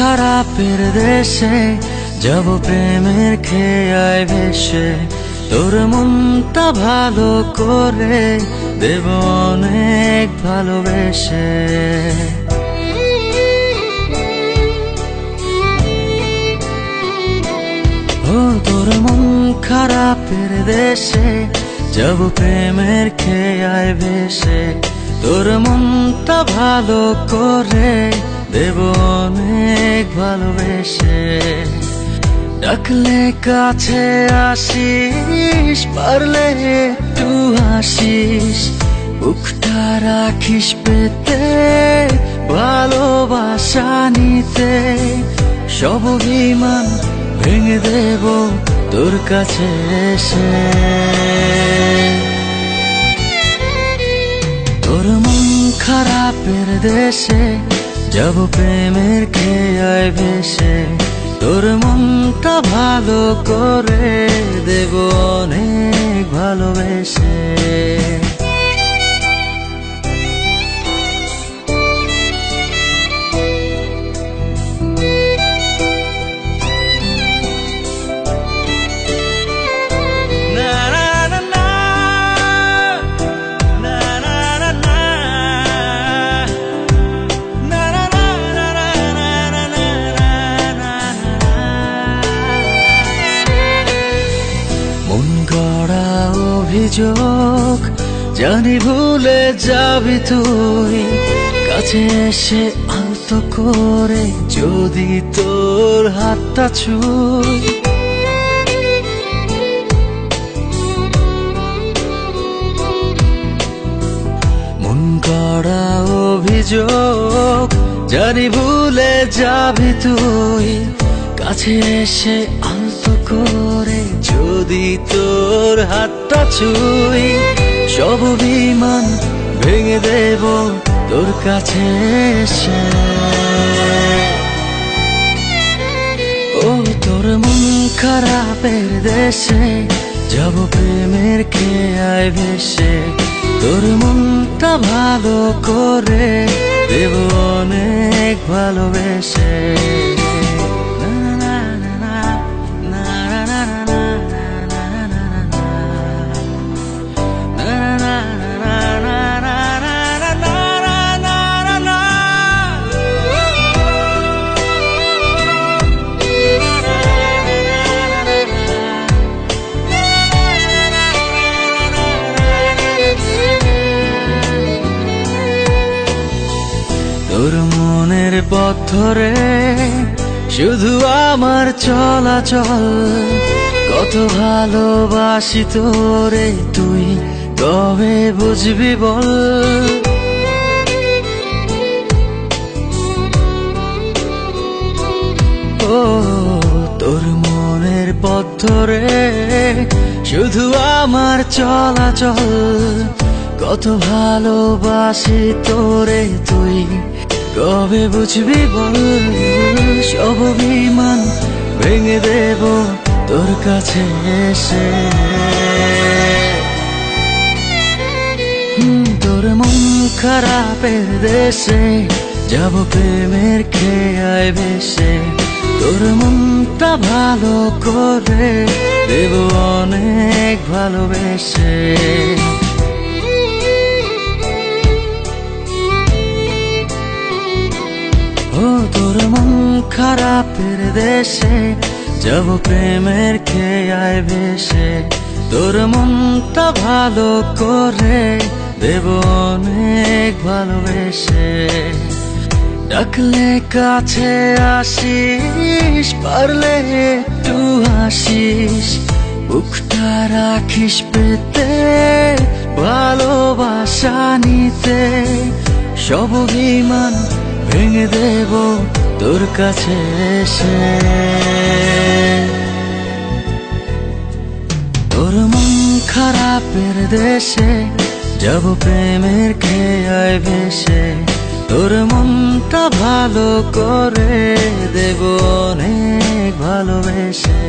খারাপের দেশে যাব প্রেমের খেয়ায় ভেসে, তোর মনটা ভালো করে দেব অনেক ভালোবেসে। ও তোর মন খারাপের দেশে যাব প্রেমের খেয়ায় ভেসে, তোর মনটা ভালো করে দেব অনেক ভালোবেসে। ডাকলে কাছে আসিস, পারলে একটু হাসিস, বুকটা রাখিস পেতে ভালোবাসা নিতে। সব অভিমান ভেঙে দেব তোর কাছে এসে। তোর মন খারাপের দেশে যাব প্রেমের খেয়ায় ভেসে, তোর মনটা ভালো করে দেব অনেক ভালোবেসে। অভিযোগ জানি ভুলে যাবি তুই, কাছে এসে আলতো করে যদি তোর হাতটা ছুঁই। মন গড়া অভিযোগ জানি ভুলে যাবি তুই, কাছে এসে আলতো করে যদি তোর হাতটা ছুঁই। সব অভিমান ভেঙে দেব তোর কাছে এসে। ও তোর মন খারাপের দেশে যাব প্রেমের খেয়ায় ভেসে, তোর মনটা ভালো করে দেব অনেক ভালোবেসে। তোর মনের পথ ধরে শুধু আমার চলাচল, কত ভালোবাসি তোরে তুই কবে বুঝবি বল। ও তোর মনের পথ ধরে শুধু আমার চলাচল, কত ভালোবাসি তোরে তুই কবে বুঝবি বল। সব অভিমান ভেঙে দেব তোর কাছে এসে। তোর মন খারাপের দেশে যাব প্রেমের খেয়ায় ভেসে, তোর মনটা ভালো করে দেব অনেক ভালোবেসে। ও তোর মন খারাপের দেশে যাব প্রেমের খেয়ায় ভেসে, তোর মনটা ভালো করে দেব অনেক ভালোবেসে। ডাকলে কাছে আসিস, পারলে একটু হাসিস, বুকটা রাখিস পেতে ভালোবাসা নিতে। সব অভিমান ভেঙে দেব তোর কাছে এসে। তোর মন খারাপের দেশে যাব প্রেমের খেয়ায় ভেসে, তোর মনটা ভালো করে দেব অনেক ভালোবেসে।